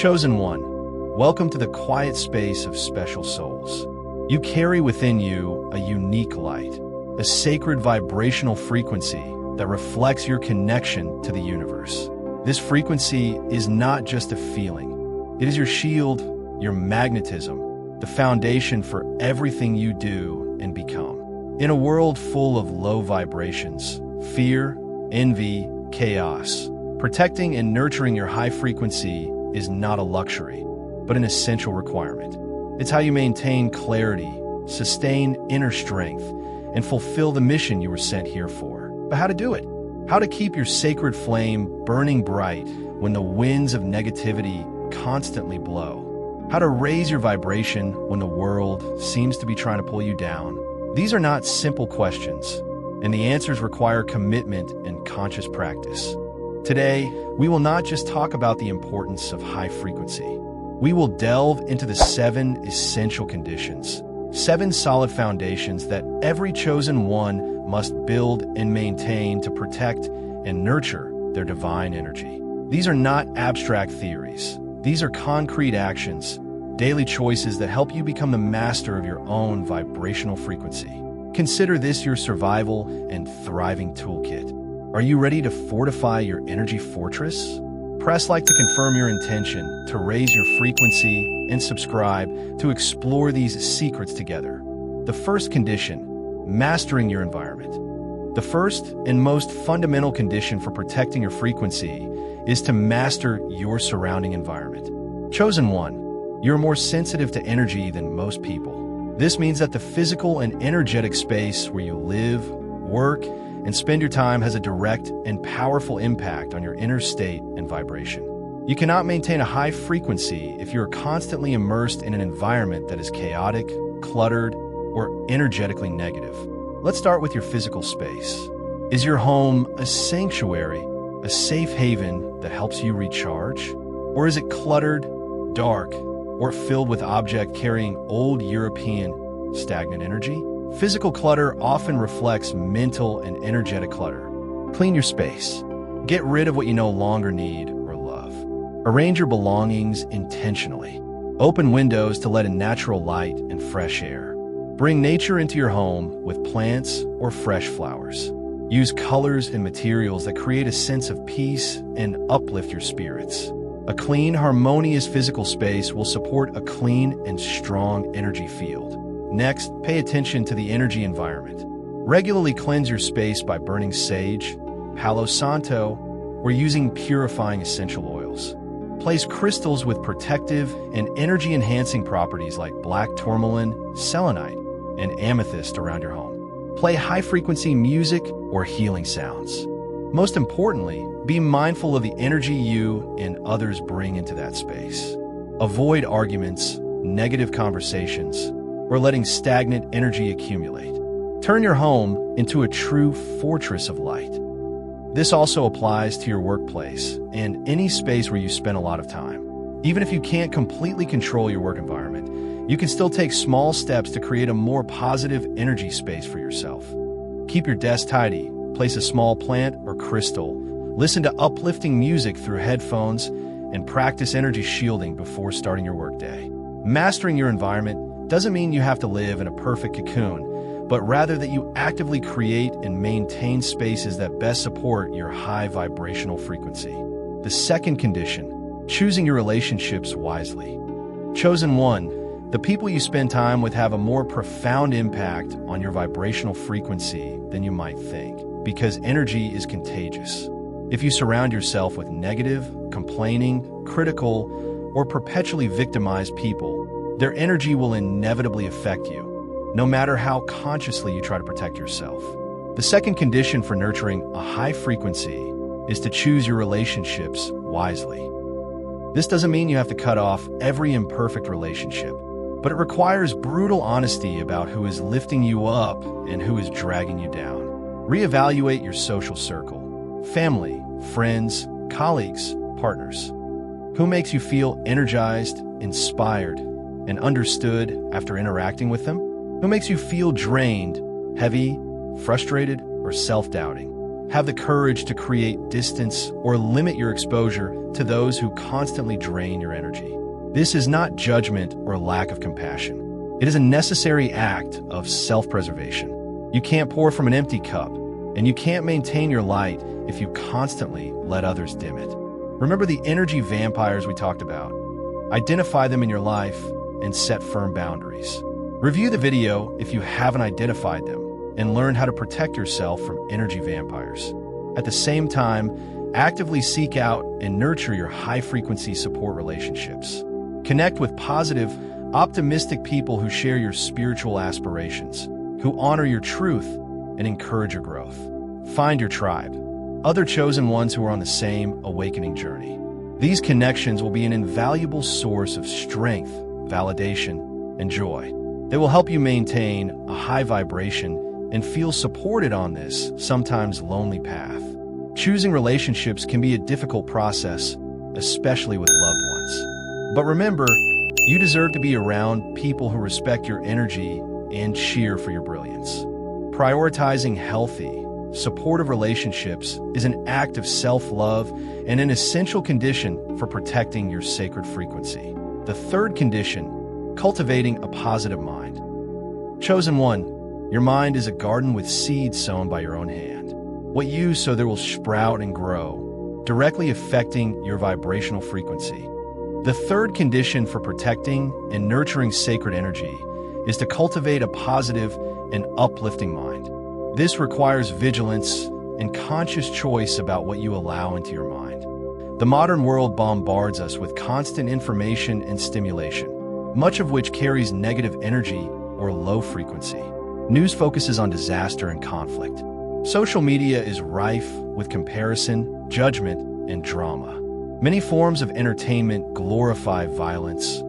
Chosen one, welcome to the quiet space of special souls. You carry within you a unique light, a sacred vibrational frequency that reflects your connection to the universe. This frequency is not just a feeling. It is your shield, your magnetism, the foundation for everything you do and become. In a world full of low vibrations, fear, envy, chaos, protecting and nurturing your high frequency is not a luxury, but an essential requirement. It's how you maintain clarity, sustain inner strength, and fulfill the mission you were sent here for. But how to do it? How to keep your sacred flame burning bright when the winds of negativity constantly blow? How to raise your vibration when the world seems to be trying to pull you down? These are not simple questions, and the answers require commitment and conscious practice. Today, we will not just talk about the importance of high frequency. We will delve into the 7 essential conditions, 7 solid foundations that every chosen one must build and maintain to protect and nurture their divine energy. These are not abstract theories. These are concrete actions, daily choices that help you become the master of your own vibrational frequency. Consider this your survival and thriving toolkit. Are you ready to fortify your energy fortress? Press like to confirm your intention to raise your frequency and subscribe to explore these secrets together. The first condition, mastering your environment. The first and most fundamental condition for protecting your frequency is to master your surrounding environment. Chosen one, you're more sensitive to energy than most people. This means that the physical and energetic space where you live, work, and spend your time has a direct and powerful impact on your inner state and vibration. You cannot maintain a high frequency if you are constantly immersed in an environment that is chaotic, cluttered, or energetically negative. Let's start with your physical space. Is your home a sanctuary, a safe haven that helps you recharge? Or is it cluttered, dark, or filled with objects carrying old European stagnant energy? Physical clutter often reflects mental and energetic clutter. Clean your space. Get rid of what you no longer need or love. Arrange your belongings intentionally. Open windows to let in natural light and fresh air. Bring nature into your home with plants or fresh flowers. Use colors and materials that create a sense of peace and uplift your spirits. A clean, harmonious physical space will support a clean and strong energy field. Next, pay attention to the energy environment. Regularly cleanse your space by burning sage, Palo Santo, or using purifying essential oils. Place crystals with protective and energy-enhancing properties like black tourmaline, selenite, and amethyst around your home. Play high-frequency music or healing sounds. Most importantly, be mindful of the energy you and others bring into that space. Avoid arguments, negative conversations, or letting stagnant energy accumulate. Turn your home into a true fortress of light. This also applies to your workplace and any space where you spend a lot of time. Even if you can't completely control your work environment, you can still take small steps to create a more positive energy space for yourself. Keep your desk tidy, place a small plant or crystal, listen to uplifting music through headphones, and practice energy shielding before starting your workday. Mastering your environment doesn't mean you have to live in a perfect cocoon, but rather that you actively create and maintain spaces that best support your high vibrational frequency. The second condition, choosing your relationships wisely. Chosen one, the people you spend time with have a more profound impact on your vibrational frequency than you might think, because energy is contagious. If you surround yourself with negative, complaining, critical, or perpetually victimized people, their energy will inevitably affect you, no matter how consciously you try to protect yourself. The second condition for nurturing a high frequency is to choose your relationships wisely. This doesn't mean you have to cut off every imperfect relationship, but it requires brutal honesty about who is lifting you up and who is dragging you down. Reevaluate your social circle, family, friends, colleagues, partners. Who makes you feel energized, inspired, and understood after interacting with them? Who makes you feel drained, heavy, frustrated, or self-doubting? Have the courage to create distance or limit your exposure to those who constantly drain your energy. This is not judgment or lack of compassion. It is a necessary act of self-preservation. You can't pour from an empty cup, and you can't maintain your light if you constantly let others dim it. Remember the energy vampires we talked about. Identify them in your life and set firm boundaries. Review the video if you haven't identified them and learn how to protect yourself from energy vampires. At the same time, actively seek out and nurture your high-frequency support relationships. Connect with positive, optimistic people who share your spiritual aspirations, who honor your truth and encourage your growth. Find your tribe, other chosen ones who are on the same awakening journey. These connections will be an invaluable source of strength, validation, and joy. They will help you maintain a high vibration and feel supported on this, sometimes lonely path. Choosing relationships can be a difficult process, especially with loved ones. But remember, you deserve to be around people who respect your energy and cheer for your brilliance. Prioritizing healthy, supportive relationships is an act of self-love and an essential condition for protecting your sacred frequency. The third condition, cultivating a positive mind. Chosen one, your mind is a garden with seeds sown by your own hand. What you sow there will sprout and grow, directly affecting your vibrational frequency. The third condition for protecting and nurturing sacred energy is to cultivate a positive and uplifting mind. This requires vigilance and conscious choice about what you allow into your mind. The modern world bombards us with constant information and stimulation, much of which carries negative energy or low frequency. News focuses on disaster and conflict. Social media is rife with comparison, judgment, and drama. Many forms of entertainment glorify violence,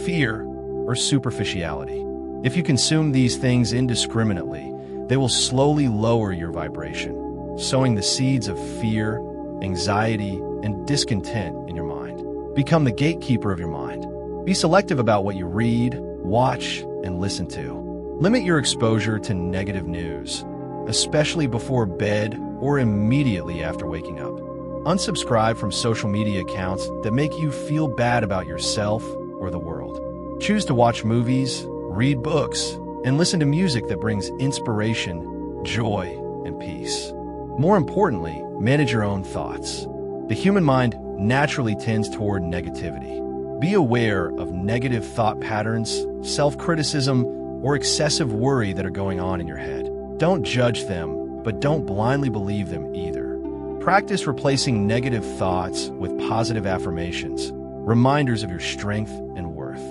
fear, or superficiality. If you consume these things indiscriminately, they will slowly lower your vibration, sowing the seeds of fear, anxiety, and discontent in your mind. Become the gatekeeper of your mind. Be selective about what you read, watch, and listen to. Limit your exposure to negative news, especially before bed or immediately after waking up. Unsubscribe from social media accounts that make you feel bad about yourself or the world. Choose to watch movies, read books, and listen to music that brings inspiration, joy, and peace. More importantly, manage your own thoughts. The human mind naturally tends toward negativity. Be aware of negative thought patterns, self-criticism, or excessive worry that are going on in your head. Don't judge them, but don't blindly believe them either. Practice replacing negative thoughts with positive affirmations, reminders of your strength and worth.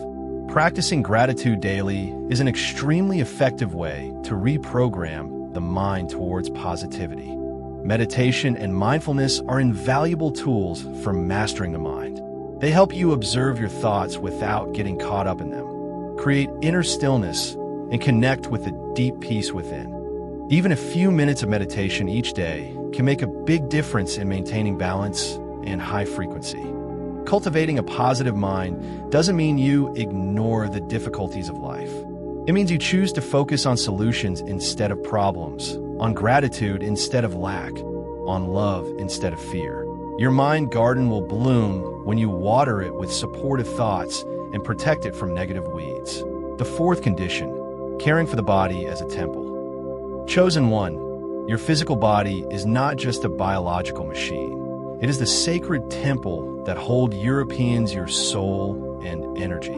Practicing gratitude daily is an extremely effective way to reprogram the mind towards positivity. Meditation and mindfulness are invaluable tools for mastering the mind. They help you observe your thoughts without getting caught up in them, create inner stillness, and connect with the deep peace within. Even a few minutes of meditation each day can make a big difference in maintaining balance and high frequency. Cultivating a positive mind doesn't mean you ignore the difficulties of life. It means you choose to focus on solutions instead of problems, on gratitude instead of lack, on love instead of fear. Your mind garden will bloom when you water it with supportive thoughts and protect it from negative weeds. The fourth condition, caring for the body as a temple. Chosen one, your physical body is not just a biological machine. It is the sacred temple that holds Europeans your soul and energy.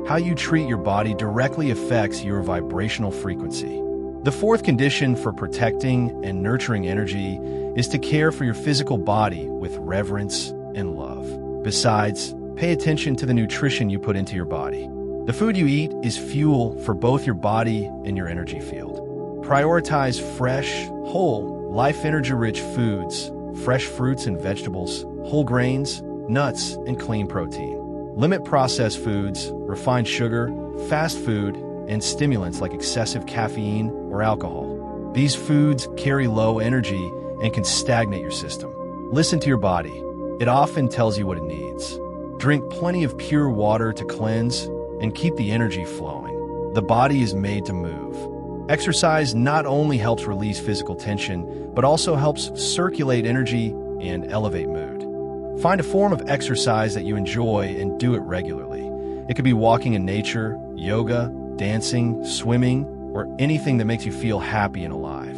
How you treat your body directly affects your vibrational frequency. The fourth condition for protecting and nurturing energy is to care for your physical body with reverence and love. Besides, pay attention to the nutrition you put into your body. The food you eat is fuel for both your body and your energy field. Prioritize fresh, whole, life energy-rich foods, fresh fruits and vegetables, whole grains, nuts, and clean protein. Limit processed foods, refined sugar, fast food, and stimulants like excessive caffeine or alcohol. These foods carry low energy and can stagnate your system. Listen to your body. It often tells you what it needs. Drink plenty of pure water to cleanse and keep the energy flowing. The body is made to move. Exercise not only helps release physical tension, but also helps circulate energy and elevate mood. Find a form of exercise that you enjoy and do it regularly. It could be walking in nature, yoga, dancing, swimming, or anything that makes you feel happy and alive.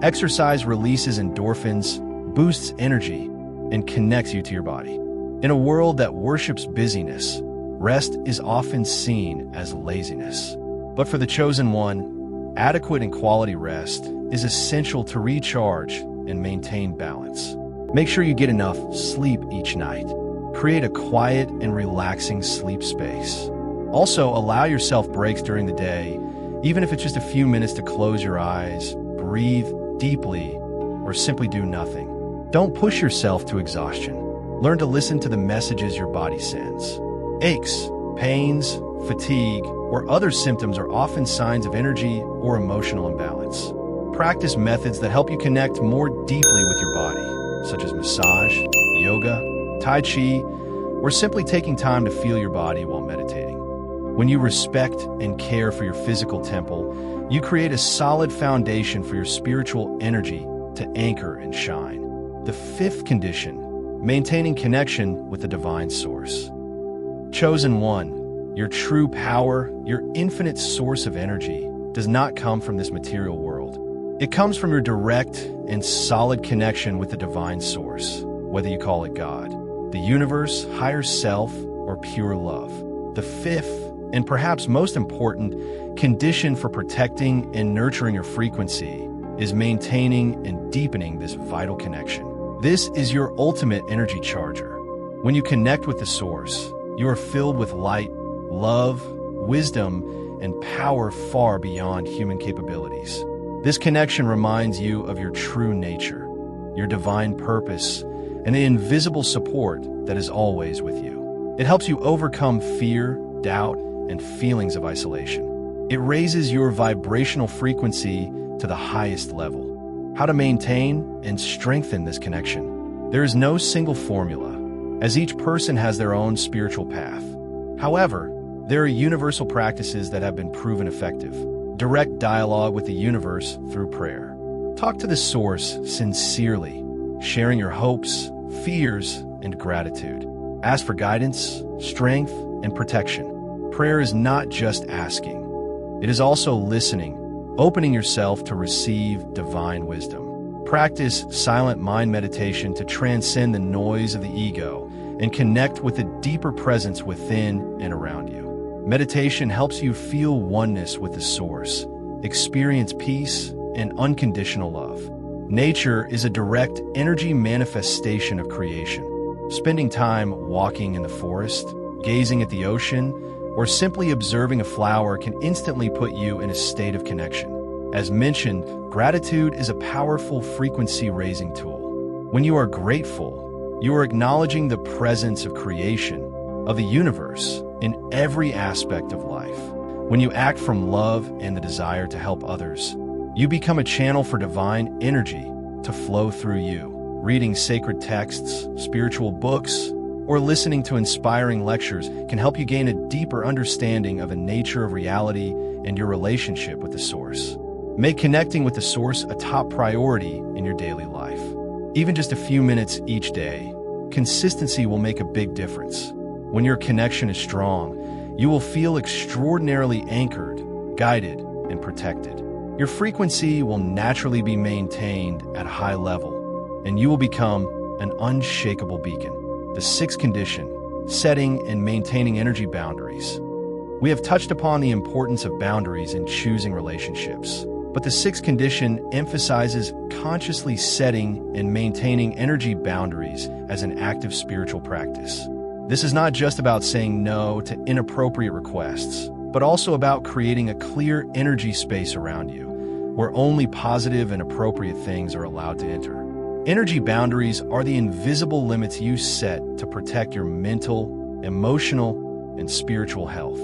Exercise releases endorphins, boosts energy, and connects you to your body. In a world that worships busyness, rest is often seen as laziness. But for the chosen one, adequate and quality rest is essential to recharge and maintain balance. Make sure you get enough sleep each night. Create a quiet and relaxing sleep space. Also, allow yourself breaks during the day, even if it's just a few minutes to close your eyes, breathe deeply, or simply do nothing. Don't push yourself to exhaustion. Learn to listen to the messages your body sends. Aches, pains, fatigue, or other symptoms are often signs of energy or emotional imbalance. Practice methods that help you connect more deeply with your body, such as massage, yoga, Tai Chi, or simply taking time to feel your body while meditating. When you respect and care for your physical temple, you create a solid foundation for your spiritual energy to anchor and shine. The fifth condition, maintaining connection with the divine source. Chosen one, your true power, your infinite source of energy, does not come from this material world. It comes from your direct and solid connection with the divine source, whether you call it God, the universe, higher self, or pure love. The fifth, and perhaps most important, condition for protecting and nurturing your frequency is maintaining and deepening this vital connection. This is your ultimate energy charger. When you connect with the source, you are filled with light, love, wisdom, and power far beyond human capabilities. This connection reminds you of your true nature, your divine purpose, and the invisible support that is always with you. It helps you overcome fear, doubt, and feelings of isolation. It raises your vibrational frequency to the highest level. How to maintain and strengthen this connection? There is no single formula, as each person has their own spiritual path. However, there are universal practices that have been proven effective. Direct dialogue with the universe through prayer. Talk to the source sincerely, sharing your hopes, fears, and gratitude. Ask for guidance, strength, and protection. Prayer is not just asking. It is also listening, opening yourself to receive divine wisdom. Practice silent mind meditation to transcend the noise of the ego and connect with a deeper presence within and around you. Meditation helps you feel oneness with the source, experience peace and unconditional love. Nature is a direct energy manifestation of creation. Spending time walking in the forest, gazing at the ocean, or simply observing a flower can instantly put you in a state of connection. As mentioned, gratitude is a powerful frequency-raising tool. When you are grateful, you are acknowledging the presence of creation, of the universe, in every aspect of life. When you act from love and the desire to help others, you become a channel for divine energy to flow through you. Reading sacred texts, spiritual books, or listening to inspiring lectures can help you gain a deeper understanding of the nature of reality and your relationship with the source. Make connecting with the source a top priority in your daily life. Even just a few minutes each day, consistency will make a big difference. When your connection is strong, you will feel extraordinarily anchored, guided, and protected. Your frequency will naturally be maintained at a high level, and you will become an unshakable beacon. The sixth condition, setting and maintaining energy boundaries. We have touched upon the importance of boundaries in choosing relationships, but the sixth condition emphasizes consciously setting and maintaining energy boundaries as an active spiritual practice. This is not just about saying no to inappropriate requests, but also about creating a clear energy space around you, where only positive and appropriate things are allowed to enter. Energy boundaries are the invisible limits you set to protect your mental, emotional, and spiritual health.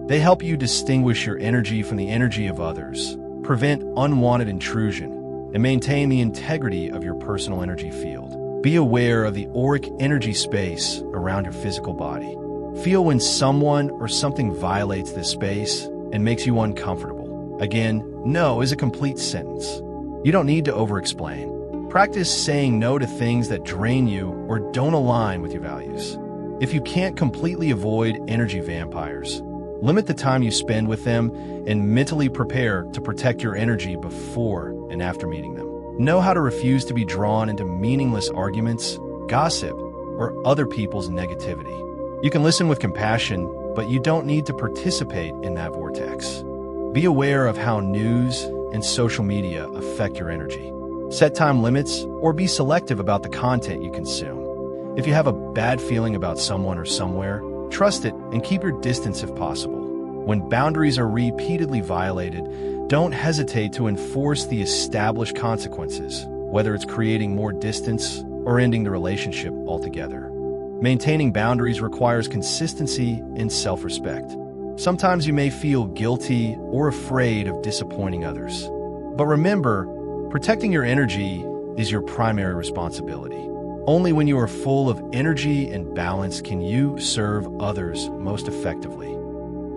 They help you distinguish your energy from the energy of others, prevent unwanted intrusion, and maintain the integrity of your personal energy field. Be aware of the auric energy space around your physical body. Feel when someone or something violates this space and makes you uncomfortable. Again, no is a complete sentence. You don't need to over-explain. Practice saying no to things that drain you or don't align with your values. If you can't completely avoid energy vampires, limit the time you spend with them and mentally prepare to protect your energy before and after meeting them. Know how to refuse to be drawn into meaningless arguments, gossip, or other people's negativity. You can listen with compassion, but you don't need to participate in that vortex. Be aware of how news and social media affect your energy. Set time limits or be selective about the content you consume. If you have a bad feeling about someone or somewhere, trust it and keep your distance if possible. When boundaries are repeatedly violated, don't hesitate to enforce the established consequences, whether it's creating more distance or ending the relationship altogether. Maintaining boundaries requires consistency and self-respect. Sometimes you may feel guilty or afraid of disappointing others. But remember, protecting your energy is your primary responsibility. Only when you are full of energy and balance can you serve others most effectively.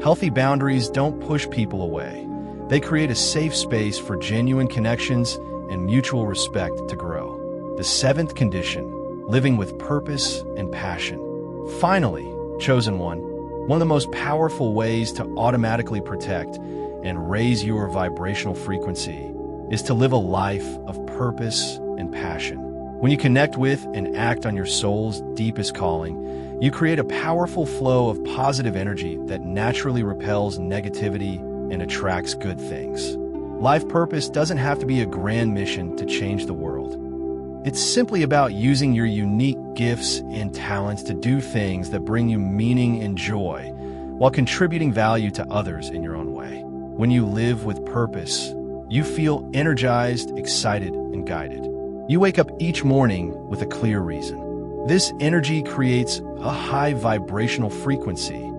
Healthy boundaries don't push people away. They create a safe space for genuine connections and mutual respect to grow. The seventh condition, living with purpose and passion. Finally, chosen one of the most powerful ways to automatically protect and raise your vibrational frequency is to live a life of purpose and passion. When you connect with and act on your soul's deepest calling, you create a powerful flow of positive energy that naturally repels negativity and attracts good things. Life purpose doesn't have to be a grand mission to change the world. It's simply about using your unique gifts and talents to do things that bring you meaning and joy while contributing value to others in your own way. When you live with purpose, you feel energized, excited, and guided. You wake up each morning with a clear reason. This energy creates a high vibrational frequency,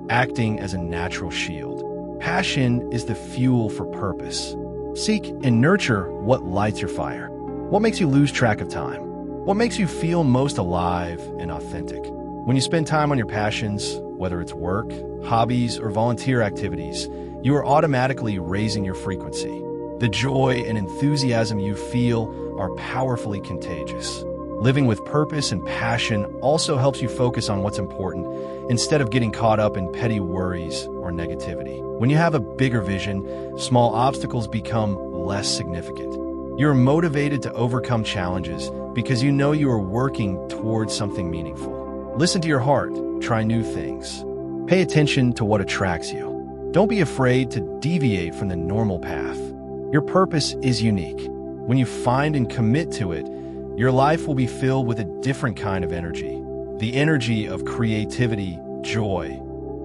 acting as a natural shield. Passion is the fuel for purpose. Seek and nurture what lights your fire. What makes you lose track of time? What makes you feel most alive and authentic? When you spend time on your passions, whether it's work, hobbies, or volunteer activities, you are automatically raising your frequency. The joy and enthusiasm you feel are powerfully contagious. Living with purpose and passion also helps you focus on what's important instead of getting caught up in petty worries or negativity. When you have a bigger vision, small obstacles become less significant. You're motivated to overcome challenges because you know you are working towards something meaningful. Listen to your heart, try new things. Pay attention to what attracts you. Don't be afraid to deviate from the normal path. Your purpose is unique. When you find and commit to it, your life will be filled with a different kind of energy, the energy of creativity, joy,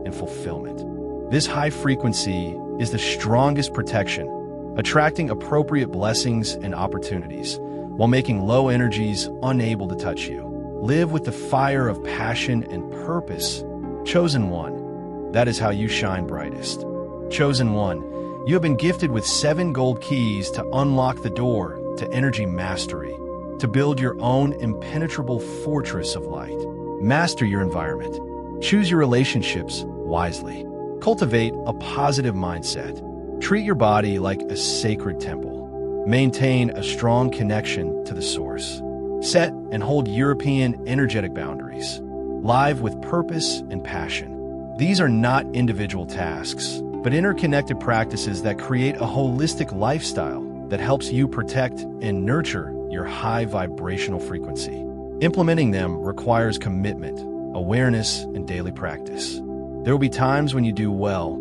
and fulfillment. This high frequency is the strongest protection, attracting appropriate blessings and opportunities, while making low energies unable to touch you. Live with the fire of passion and purpose. Chosen one, that is how you shine brightest. Chosen one, you have been gifted with 7 gold keys to unlock the door to energy mastery, to build your own impenetrable fortress of light. Master your environment. Choose your relationships wisely. Cultivate a positive mindset. Treat your body like a sacred temple. Maintain a strong connection to the source. Set and hold European energetic boundaries. Live with purpose and passion. These are not individual tasks, but interconnected practices that create a holistic lifestyle that helps you protect and nurture your high vibrational frequency. Implementing them requires commitment, awareness, and daily practice. There will be times when you do well,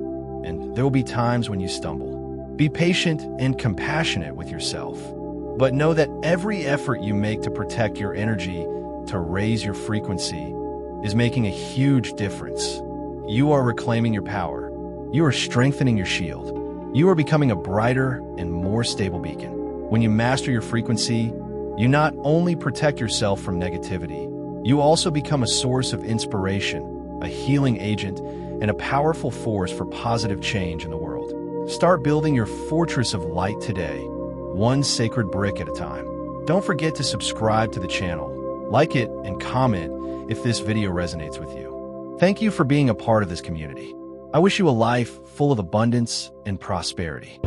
and there will be times when you stumble. Be patient and compassionate with yourself, but know that every effort you make to protect your energy, to raise your frequency, is making a huge difference. You are reclaiming your power. You are strengthening your shield. You are becoming a brighter and more stable beacon. When you master your frequency, you not only protect yourself from negativity, you also become a source of inspiration, a healing agent, and a powerful force for positive change in the world. Start building your fortress of light today, one sacred brick at a time. Don't forget to subscribe to the channel, like it, and comment if this video resonates with you. Thank you for being a part of this community. I wish you a life full of abundance and prosperity.